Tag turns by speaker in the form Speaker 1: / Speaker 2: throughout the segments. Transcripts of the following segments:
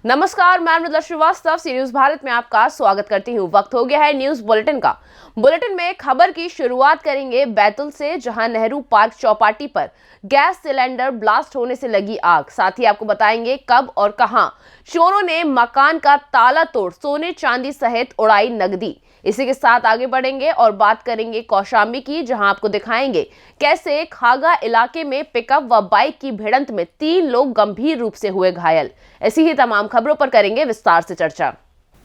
Speaker 1: नमस्कार, मैं मृदुला श्रीवास्तव सी न्यूज भारत में आपका स्वागत करती हूँ। वक्त हो गया है न्यूज बुलेटिन का। बुलेटिन में खबर की शुरुआत करेंगे बैतूल से, जहां नेहरू पार्क चौपाटी पर गैस सिलेंडर ब्लास्ट होने से लगी आग। साथ ही आपको बताएंगे कब और कहां चोरों ने मकान का ताला तोड़ सोने चांदी सहित उड़ाई नकदी। इसी के साथ आगे बढ़ेंगे और बात करेंगे कौशाम्बी की, जहां आपको दिखाएंगे कैसे खागा इलाके में पिकअप व बाइक की भिड़ंत में 3 लोग गंभीर रूप से हुए घायल। ऐसी ही तमाम खबरों पर करेंगे विस्तार से चर्चा।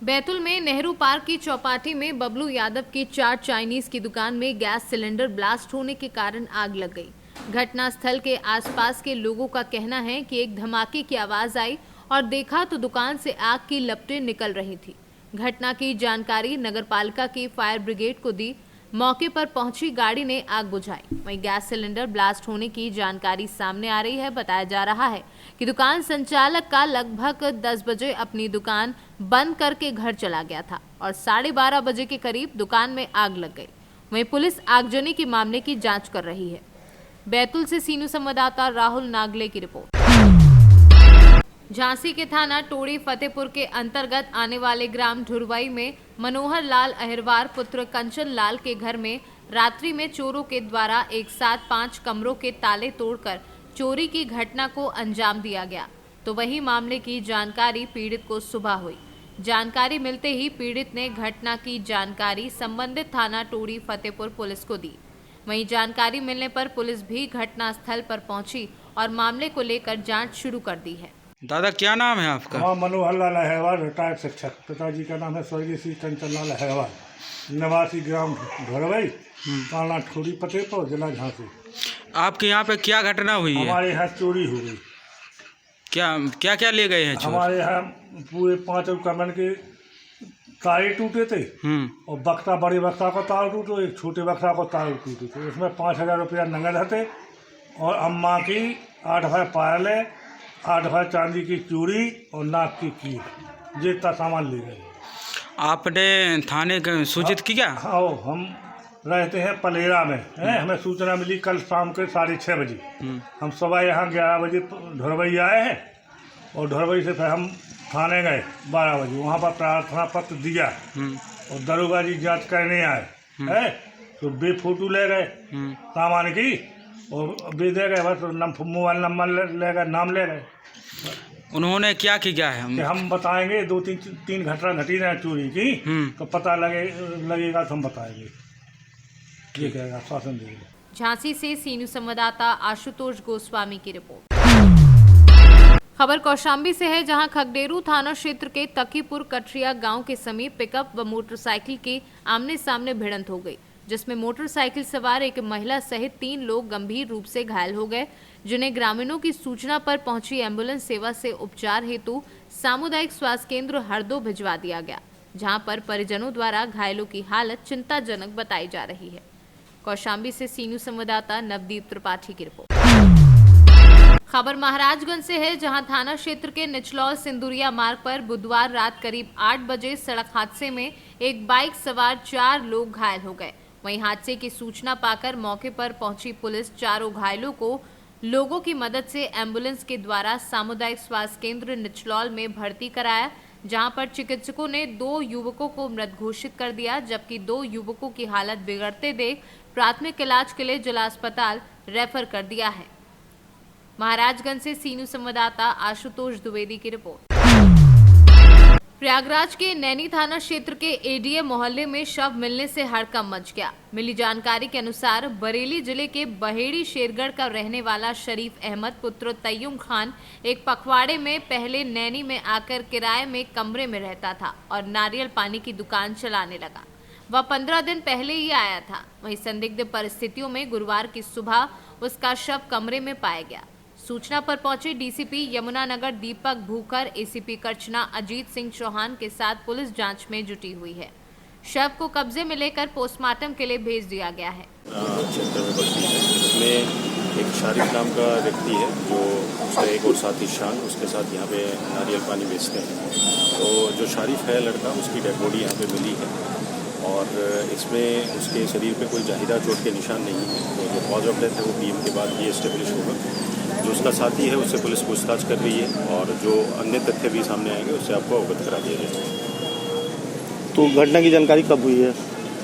Speaker 2: बैतूल में नेहरू पार्क की चौपाटी में बबलू यादव की चाट चाइनीज की दुकान में गैस सिलेंडर ब्लास्ट होने के कारण आग लग गई। घटनास्थल के आसपास के लोगों का कहना है कि एक धमाके की आवाज आई और देखा तो दुकान से आग की लपटें निकल रही थी। घटना की जानकारी नगरपालिका की फायर ब्रिगेड को दी। मौके पर पहुंची गाड़ी ने आग बुझाई। वहीं गैस सिलेंडर ब्लास्ट होने की जानकारी सामने आ रही है। बताया जा रहा है कि दुकान संचालक का लगभग 10 बजे अपनी दुकान बंद करके घर चला गया था और 12:30 बजे के करीब दुकान में आग लग गई। वहीं पुलिस आगजनी के मामले की जांच कर रही है। बैतूल से सीनू संवाददाता राहुल नागले की रिपोर्ट। झांसी के थाना टोड़ी फतेहपुर के अंतर्गत आने वाले ग्राम ढुरवाई में मनोहर लाल अहिरवार पुत्र कंचन लाल के घर में रात्रि में चोरों के द्वारा एक साथ 5 कमरों के ताले तोड़कर चोरी की घटना को अंजाम दिया गया। तो वही मामले की जानकारी पीड़ित को सुबह हुई। जानकारी मिलते ही पीड़ित ने घटना की जानकारी संबंधित थाना टोड़ी फतेहपुर पुलिस को दी। वहीं जानकारी मिलने पर पुलिस भी घटनास्थल पर पहुंची और मामले को लेकर जांच शुरू कर दी है।
Speaker 3: दादा, क्या नाम है आपका?
Speaker 4: मनोहर लाल अहिरवार, रिटायर्ड शिक्षक। पिताजी का नाम है स्वर्गीय श्री कंचन लाल अहिरवार, निवासी ग्राम ढुरवई, थाना टोड़ी फतेहपुर, जिला झांसी।
Speaker 3: आपके यहाँ पे क्या घटना हुई है?
Speaker 4: हमारे यहाँ चोरी हो गई।
Speaker 3: क्या क्या ले गए हैं चोर?
Speaker 4: हमारे यहाँ पूरे 5 कमर के तारे टूटे थे और बक्सा, बड़े बक्सा का तार टूटे, एक छोटे बक्सा का तार टूटे थे। उसमें 5,000 रुपया नगद थे और अम्मा की 8 भाई पायले, 8 भाई चांदी की चूड़ी और नाक की कील, जितना सामान ले गए।
Speaker 3: आपने थाने का सूचित किया?
Speaker 4: हाँ, हम रहते हैं पलेरा में है। हमें सूचना मिली कल शाम के 6:30 बजे। हम सुबह यहाँ 11 बजे ढुरवई आए हैं और ढुरवई से फिर हम थाने गए 12 बजे। वहाँ पर प्रार्थना पत्र दिया और दरोगा जी जाँच करने आए है। तो बेफोटो ले गए सामान की और बे दे गए, बस मोबाइल नंबर ले गए, नाम ले गए।
Speaker 3: उन्होंने क्या किया है?
Speaker 4: हम बताएंगे, 2-3 घटना घटी है चोरी की, तो पता लगेगा तो हम बताएंगे। ये कहेगा, शासन देगा।
Speaker 2: झांसी से सीनू संवाददाता आशुतोष गोस्वामी की रिपोर्ट। खबर कौशाम्बी से है, जहां खगडेरू थाना क्षेत्र के तकीपुर कठरिया गांव के समीप पिकअप व मोटरसाइकिल की आमने सामने भिड़ंत हो गई, जिसमें मोटरसाइकिल सवार एक महिला सहित 3 लोग गंभीर रूप से घायल हो गए, जिन्हें ग्रामीणों की सूचना पर पहुंची एम्बुलेंस सेवा से उपचार हेतु सामुदायिक स्वास्थ्य केंद्र हरदो भिजवा दिया गया, जहां पर परिजनों द्वारा घायलों की हालत चिंताजनक बताई जा रही है। कौशाम्बी से सीनू संवाददाता नवदीप त्रिपाठी की रिपोर्ट। खबर महाराजगंज से है, जहां थाना क्षेत्र के निचलौल सिंदुरिया मार्ग पर बुधवार रात करीब 8 बजे सड़क हादसे में एक बाइक सवार 4 लोग घायल हो गए। वहीं हादसे की सूचना पाकर मौके पर पहुंची पुलिस चारों घायलों को लोगों की मदद से एम्बुलेंस के द्वारा सामुदायिक स्वास्थ्य केंद्र निचलौल में भर्ती कराया, जहां पर चिकित्सकों ने 2 युवकों को मृत घोषित कर दिया, जबकि 2 युवकों की हालत बिगड़ते देख प्राथमिक इलाज के लिए जिला अस्पताल रेफर कर दिया है। महाराजगंज से सीनू संवाददाता आशुतोष द्विवेदी की रिपोर्ट। प्रयागराज के नैनी थाना क्षेत्र के एडीए मोहल्ले में शव मिलने से हड़कंप मच गया। मिली जानकारी के अनुसार बरेली जिले के बहेड़ी शेरगढ़ का रहने वाला शरीफ अहमद पुत्र तय्युम खान एक पखवाड़े में पहले नैनी में आकर किराए में कमरे में रहता था और नारियल पानी की दुकान चलाने लगा। वह 15 दिन पहले ही आया था। वहीं संदिग्ध परिस्थितियों में गुरुवार की सुबह उसका शव कमरे में पाया गया। सूचना पर पहुंचे डीसीपी यमुनानगर दीपक भूखर, एसीपी करचना अजीत सिंह चौहान के साथ पुलिस जांच में जुटी हुई है। शव को कब्जे में लेकर पोस्टमार्टम के लिए भेज दिया गया है।
Speaker 5: क्षेत्र में बढ़ती है, इसमें एक शारिफ नाम का व्यक्ति है, जो उसका एक और साथी शान उसके साथ यहाँ पे नारियल पानी बेचते हैं। तो जो शारिफ है लड़का, उसकी डेड बॉडी यहाँ पे मिली है और इसमें उसके शरीर पे कोई जाहिरा चोट के निशान नहीं है। तो जो कॉज ऑफ डेथ है वो पीएम के बाद ही एस्टेब्लिश होगा जो उसका साथी है उससे पुलिस पूछताछ कर रही है और जो अन्य तथ्य भी सामने आएंगे उससे आपको अवगत करा दिया जाएगा।
Speaker 6: तो घटना की जानकारी कब हुई है?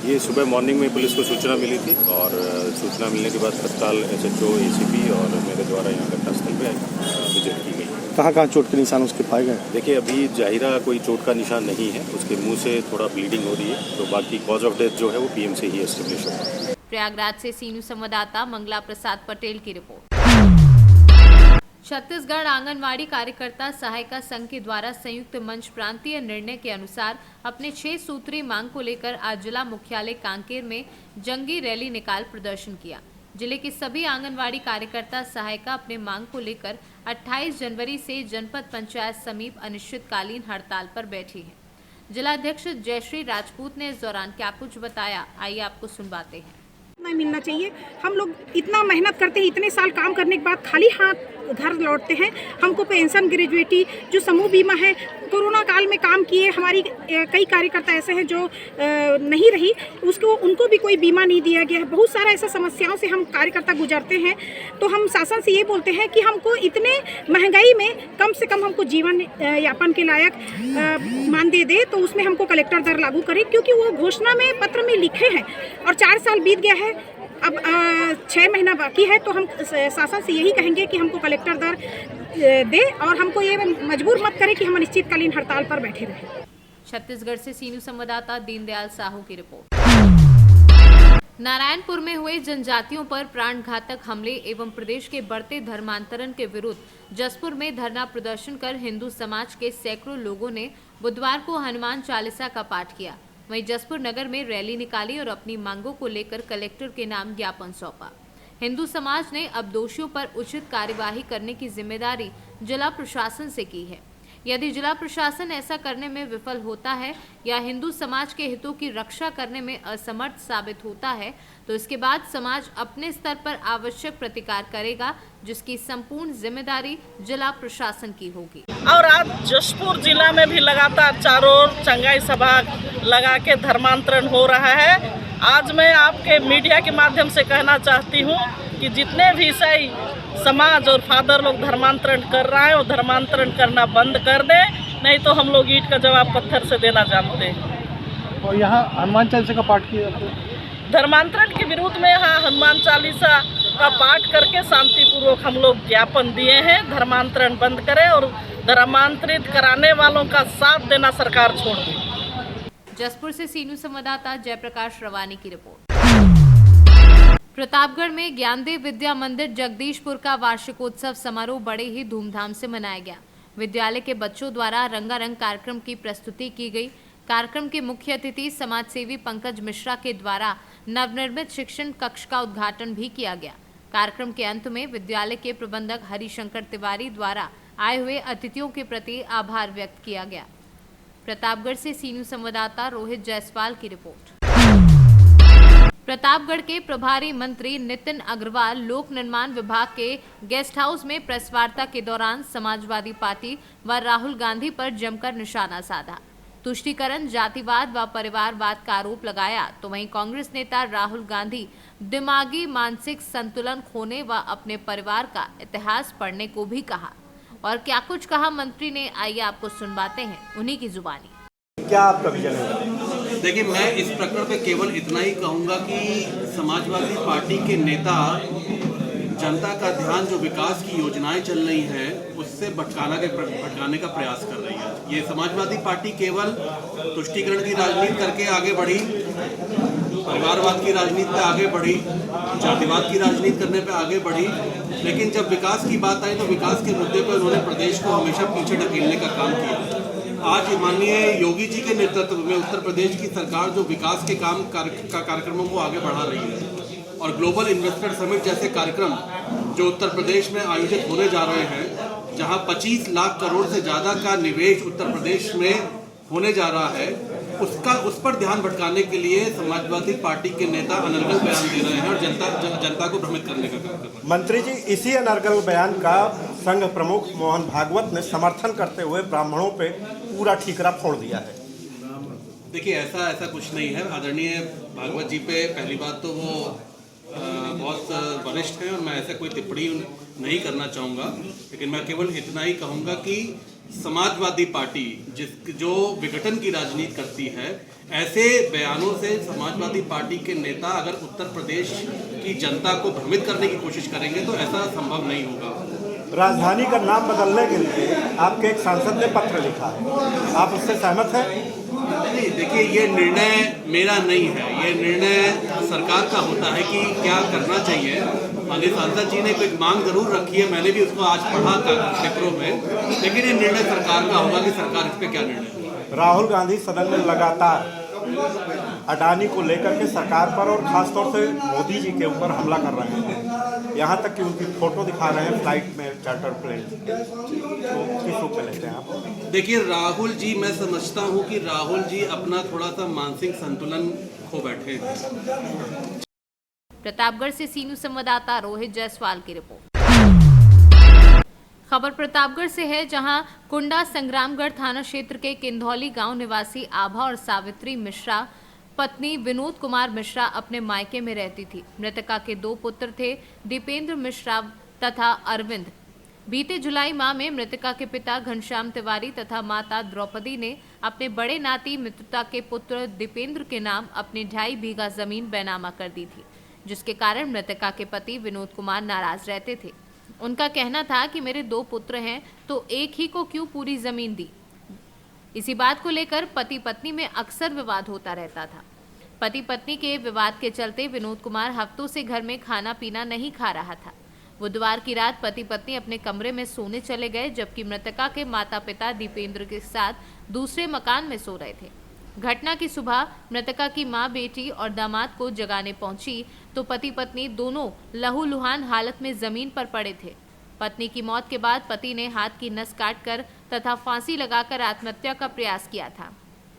Speaker 5: ये सुबह मॉर्निंग में पुलिस को सूचना मिली थी और सूचना मिलने के बाद तत्काल SHO ACP और मेरे द्वारा यहाँ घटनास्थल पे विजिट की गई।
Speaker 6: कहाँ कहाँ चोट के निशान उसके पाए गए?
Speaker 5: देखिए अभी जाहिरा कोई चोट का निशान नहीं है, उसके मुंह से थोड़ा ब्लीडिंग हो रही है, तो बाकी कॉज ऑफ डेथ जो है वो PM से ही एस्टेब्लिश होगा।
Speaker 2: प्रयागराज से सी न्यूज संवाददाता मंगला प्रसाद पटेल की रिपोर्ट। छत्तीसगढ़ आंगनवाड़ी कार्यकर्ता सहायिका संघ के द्वारा संयुक्त मंच प्रांतीय निर्णय के अनुसार अपने 6 सूत्री मांग को लेकर आज जिला मुख्यालय कांकेर में जंगी रैली निकाल प्रदर्शन किया। जिले के सभी आंगनवाड़ी कार्यकर्ता सहायिका अपने मांग को लेकर 28 जनवरी से जनपद पंचायत समीप अनिश्चितकालीन हड़ताल पर बैठी हैं। जिलाध्यक्ष जयश्री राजपूत ने इस दौरान क्या कुछ बताया, आइए आपको सुनवाते हैं।
Speaker 7: नहीं मिलना चाहिए। हम लोग इतना मेहनत करते हैं, इतने साल काम करने के बाद खाली हाथ घर लौटते हैं। हमको पेंशन, ग्रेजुएटी, जो समूह बीमा है, कोरोना काल में काम किए हमारी कई कार्यकर्ता ऐसे हैं जो नहीं रही, उनको भी कोई बीमा नहीं दिया गया है। बहुत सारा ऐसा समस्याओं से हम कार्यकर्ता गुजरते हैं। तो हम शासन से ये बोलते हैं कि हमको इतने महंगाई में कम से कम हमको जीवन यापन के लायक मानदेय दे, तो उसमें हमको कलेक्टर दर लागू करे, क्योंकि वो घोषणा में पत्र में लिखे हैं और 4 साल बीत गया है, अब 6 महीना बाकी है। तो हम शासन से यही कहेंगे कि हमको कलेक्टर दर दे और हमको ये मजबूर मत करे कि हम अनिश्चितकालीन हड़ताल पर बैठे रहें।
Speaker 2: छत्तीसगढ़ से सी न्यूज संवाददाता दीनदयाल साहू की रिपोर्ट। नारायणपुर में हुए जनजातियों पर प्राणघातक हमले एवं प्रदेश के बढ़ते धर्मांतरण के विरुद्ध जसपुर में धरना प्रदर्शन कर हिंदू समाज के सैकड़ों लोगों ने बुधवार को हनुमान चालीसा का पाठ किया। वहीं जसपुर नगर में रैली निकाली और अपनी मांगों को लेकर कलेक्टर के नाम ज्ञापन सौंपा। हिंदू समाज ने अब दोषियों पर उचित कार्यवाही करने की जिम्मेदारी जिला प्रशासन से की है। यदि जिला प्रशासन ऐसा करने में विफल होता है या हिंदू समाज के हितों की रक्षा करने में असमर्थ साबित होता है, तो इसके बाद समाज अपने स्तर पर आवश्यक प्रतिकार करेगा, जिसकी संपूर्ण जिम्मेदारी जिला प्रशासन की होगी।
Speaker 8: और आज जशपुर जिला में भी लगातार चारों ओर चंगाई सभा लगा के धर्मांतरण हो रहा है। आज मैं आपके मीडिया के माध्यम से कहना चाहती हूँ कि जितने भी ईसाई समाज और फादर लोग धर्मांतरण कर रहा है वो धर्मांतरण करना बंद कर दें, नहीं तो हम लोग ईंट का जवाब पत्थर से देना जानते हैं।
Speaker 6: और यहाँ हनुमान चालीसा का पाठ किया जाता है।
Speaker 8: धर्मांतरण के विरोध में यहाँ हनुमान चालीसा का पाठ करके शांतिपूर्वक हम लोग ज्ञापन दिए हैं, धर्मांतरण बंद करें और धर्मांतरित कराने वालों का साथ देना सरकार छोड़ दे।
Speaker 2: जसपुर से सी न्यूज संवाददाता जयप्रकाश रवानी की रिपोर्ट। प्रतापगढ़ में ज्ञानदेव विद्या मंदिर जगदीशपुर का वार्षिकोत्सव समारोह बड़े ही धूमधाम से मनाया गया। विद्यालय के बच्चों द्वारा रंगारंग कार्यक्रम की प्रस्तुति की गई। कार्यक्रम के मुख्य अतिथि समाजसेवी पंकज मिश्रा के द्वारा नवनिर्मित शिक्षण कक्ष का उद्घाटन भी किया गया। कार्यक्रम के अंत में विद्यालय के प्रबंधक हरिशंकर तिवारी द्वारा आए हुए अतिथियों के प्रति आभार व्यक्त किया गया। प्रतापगढ़ से सी न्यूज संवाददाता रोहित जायसवाल की रिपोर्ट। प्रतापगढ़ के प्रभारी मंत्री नितिन अग्रवाल लोक निर्माण विभाग के गेस्ट हाउस में प्रेस वार्ता के दौरान समाजवादी पार्टी व राहुल गांधी पर जमकर निशाना साधा। तुष्टीकरण, जातिवाद व परिवारवाद का आरोप लगाया, तो वहीं कांग्रेस नेता राहुल गांधी दिमागी मानसिक संतुलन खोने व अपने परिवार का इतिहास पढ़ने को भी कहा। और क्या कुछ कहा मंत्री ने, आइए आपको सुनवाते हैं उन्हीं की जुबानी।
Speaker 6: क्या आपका विजन है?
Speaker 9: देखिए, मैं इस प्रकरण पे केवल इतना ही कहूँगा कि समाजवादी पार्टी के नेता जनता का ध्यान जो विकास की योजनाएं चल रही हैं उससे भटकाने का प्रयास कर रही है। ये समाजवादी पार्टी केवल तुष्टीकरण की राजनीति करके आगे बढ़ी, परिवारवाद की राजनीति पे आगे बढ़ी, जातिवाद की राजनीति करने पे आगे बढ़ी, लेकिन जब विकास की बात आई तो विकास के मुद्दे पर उन्होंने प्रदेश को हमेशा पीछे ढकेलने का काम किया। आज माननीय योगी जी के नेतृत्व में उत्तर प्रदेश की सरकार जो विकास के कार्यक्रमों को आगे बढ़ा रही है और ग्लोबल इन्वेस्टर समिट जैसे कार्यक्रम जो उत्तर प्रदेश में आयोजित होने जा रहे हैं, जहां 25 लाख करोड़ से ज़्यादा का निवेश उत्तर प्रदेश में होने जा रहा है, उस पर ध्यान भटकाने के लिए समाजवादी पार्टी के नेता अनर्गल बयान दे रहे हैं और जनता को भ्रमित करने का काम कर रहे हैं।
Speaker 6: मंत्री जी, इसी अनर्गल बयान का संघ प्रमुख मोहन भागवत ने समर्थन करते हुए ब्राह्मणों पे पूरा ठीकरा फोड़ दिया है।
Speaker 9: देखिए, ऐसा कुछ नहीं है। आदरणीय भागवत जी पे पहली बात तो वो बहुत वरिष्ठ हैं और मैं ऐसे कोई टिप्पणी नहीं करना चाहूँगा, लेकिन मैं केवल इतना ही कहूँगा कि समाजवादी पार्टी जो विघटन की राजनीति करती है, ऐसे बयानों से समाजवादी पार्टी के नेता अगर उत्तर प्रदेश की जनता को भ्रमित करने की कोशिश करेंगे तो ऐसा संभव नहीं होगा।
Speaker 6: राजधानी का नाम बदलने के लिए आपके एक सांसद ने पत्र लिखा है, आप उससे सहमत हैं?
Speaker 9: नहीं, देखिए ये निर्णय मेरा नहीं है, ये निर्णय सरकार का होता है कि क्या करना चाहिए। माननीय सांसद जी ने कोई मांग जरूर रखी है, मैंने भी उसको आज पढ़ा था पेपरों में, लेकिन ये निर्णय सरकार का होगा कि सरकार इस पर क्या निर्णय।
Speaker 6: राहुल गांधी सदन में लगातार अडानी को लेकर के सरकार पर और खासतौर से मोदी जी के ऊपर हमला कर रहे हैं, यहाँ तक कि उनकी फोटो दिखा रहे हैं फ्लाइट में, चार्टर प्लेन। तो किस रूप में लेते हैं आप?
Speaker 9: देखिए राहुल जी, मैं समझता हूँ कि राहुल जी अपना थोड़ा सा मानसिक संतुलन खो बैठे हैं।
Speaker 2: प्रतापगढ़ से सीनू संवाददाता रोहित जायसवाल की रिपोर्ट। खबर प्रतापगढ़ से है, जहां कुंडा संग्रामगढ़ थाना क्षेत्र के किंधौली गांव निवासी आभा और सावित्री मिश्रा पत्नी विनोद कुमार मिश्रा अपने मायके में रहती थी। मृतका के 2 पुत्र थे, दीपेंद्र मिश्रा तथा अरविंद। बीते जुलाई माह में मृतका के पिता घनश्याम तिवारी तथा माता द्रौपदी ने अपने बड़े नाती मित्रता के पुत्र दीपेंद्र के नाम अपनी 2.5 बीघा जमीन बेनामा कर दी थी, जिसके कारण मृतका के पति विनोद कुमार नाराज रहते थे। उनका कहना था कि मेरे 2 पुत्र हैं तो एक ही को क्यों पूरी जमीन दी। इसी बात को लेकर पति पत्नी में अक्सर विवाद होता रहता था। पति पत्नी के विवाद के चलते विनोद कुमार हफ्तों से घर में खाना पीना नहीं खा रहा था। बुधवार की रात पति पत्नी अपने कमरे में सोने चले गए, जबकि मृतका के माता पिता दीपेंद्र के साथ दूसरे मकान में सो रहे थे। घटना की सुबह मृतका की मां बेटी और दामाद को जगाने पहुंची तो पति पत्नी दोनों लहूलुहान हालत में जमीन पर पड़े थे। पत्नी की मौत के बाद पति ने हाथ की नस काटकर तथा फांसी लगाकर आत्महत्या का प्रयास किया था।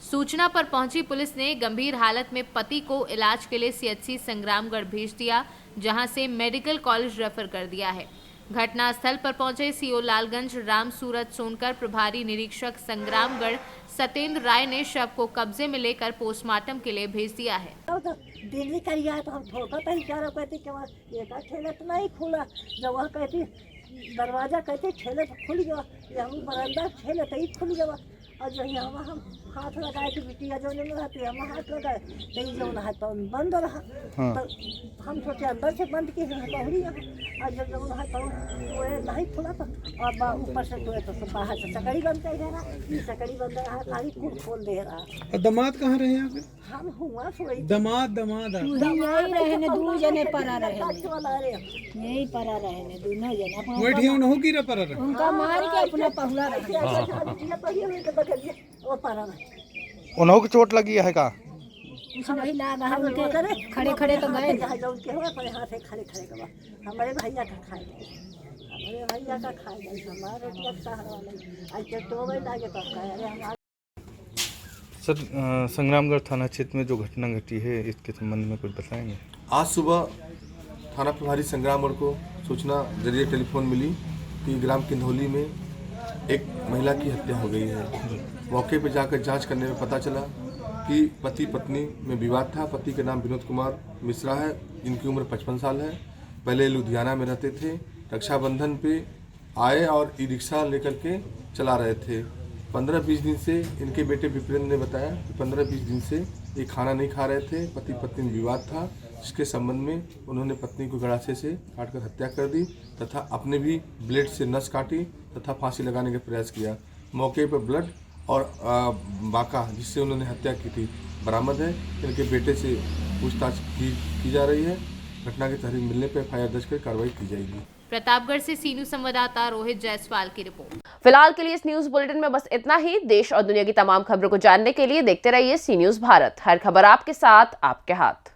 Speaker 2: सूचना पर पहुंची पुलिस ने गंभीर हालत में पति को इलाज के लिए CHC संग्रामगढ़ भेज दिया, जहां से मेडिकल कॉलेज रेफर कर दिया है। घटनास्थल पर पहुंचे CO लालगंज राम सूरज सोनकर, प्रभारी निरीक्षक संग्रामगढ़ सत्येंद्र राय ने शव को कब्जे में लेकर पोस्टमार्टम के लिए भेज दिया है।
Speaker 10: दिल्ली करिया तो हम थोड़ा सा इशारा कहते कि एक ठेला तो नहीं खुला, जब वह कहती दरवाजा कहते ठेले तो खुल गया, या हम बरामदा ठेले तो ही खुल गया। और जो यहाँ हम हाथ लगाए कि बिटिया जो नहीं रहती हम हाथ लगाए तो जो है तो बंद रहा। हाँ। तो हम सोचे अंदर से बंद किए बहुरी और जब जो है तो वो नहीं खुला तो और ऊपर से तो बाहर से सकड़ी बंद कर रहा, ये सकड़ी बंद रहा, गाड़ी खोल दे रहा।
Speaker 11: दामाद कहाँ रहे यहाँ पे?
Speaker 10: हम हुआ सोई
Speaker 11: दामाद
Speaker 10: यही रहे ने, 2 जने परा रहे, यही परा रहे ने, दोनों जने
Speaker 11: बैठिए उन्हों की रे परा रहे,
Speaker 10: उनका मार के अपना पहुला रहे।
Speaker 11: उन्हों की चोट लगी है का?
Speaker 10: नहीं लगा है, उनके खड़े खड़े तो गए हाथ खड़े खड़े का हमारे भैया का खाए, हमारे भैया का खाए, हमारे तो लागे तो कहे।
Speaker 11: सर, संग्रामगढ़ थाना क्षेत्र में जो घटना घटी है इसके संबंध में कुछ बताएंगे?
Speaker 12: आज सुबह थाना प्रभारी संग्रामगढ़ को सूचना जरिए टेलीफोन मिली कि ग्राम किंधौली में एक महिला की हत्या हो गई है। मौके पर जाकर जांच करने में पता चला कि पति पत्नी में विवाद था। पति का नाम विनोद कुमार मिश्रा है, जिनकी उम्र 55 साल है। पहले लुधियाना में रहते थे, रक्षाबंधन पे आए और ई रिक्शा लेकर के चला रहे थे। 15-20 दिन से इनके बेटे विपिन ने बताया कि 15-20 दिन से ये खाना नहीं खा रहे थे। पति पत्नी में विवाद था, जिसके संबंध में उन्होंने पत्नी को गड़ासे से काटकर हत्या कर दी तथा अपने भी ब्लेड से नस काटी तथा फांसी लगाने का प्रयास किया। मौके पर ब्लड और बाका जिससे उन्होंने हत्या की थी बरामद है। इनके बेटे से पूछताछ की जा रही है। घटना की तहरीर मिलने पर FIR दर्ज कर कार्रवाई की जाएगी।
Speaker 2: प्रतापगढ़ से सीनू संवाददाता रोहित जायसवाल की रिपोर्ट।
Speaker 1: फिलहाल के लिए इस न्यूज बुलेटिन में बस इतना ही। देश और दुनिया की तमाम खबरों को जानने के लिए देखते रहिए सी न्यूज भारत। हर खबर आपके साथ, आपके हाथ।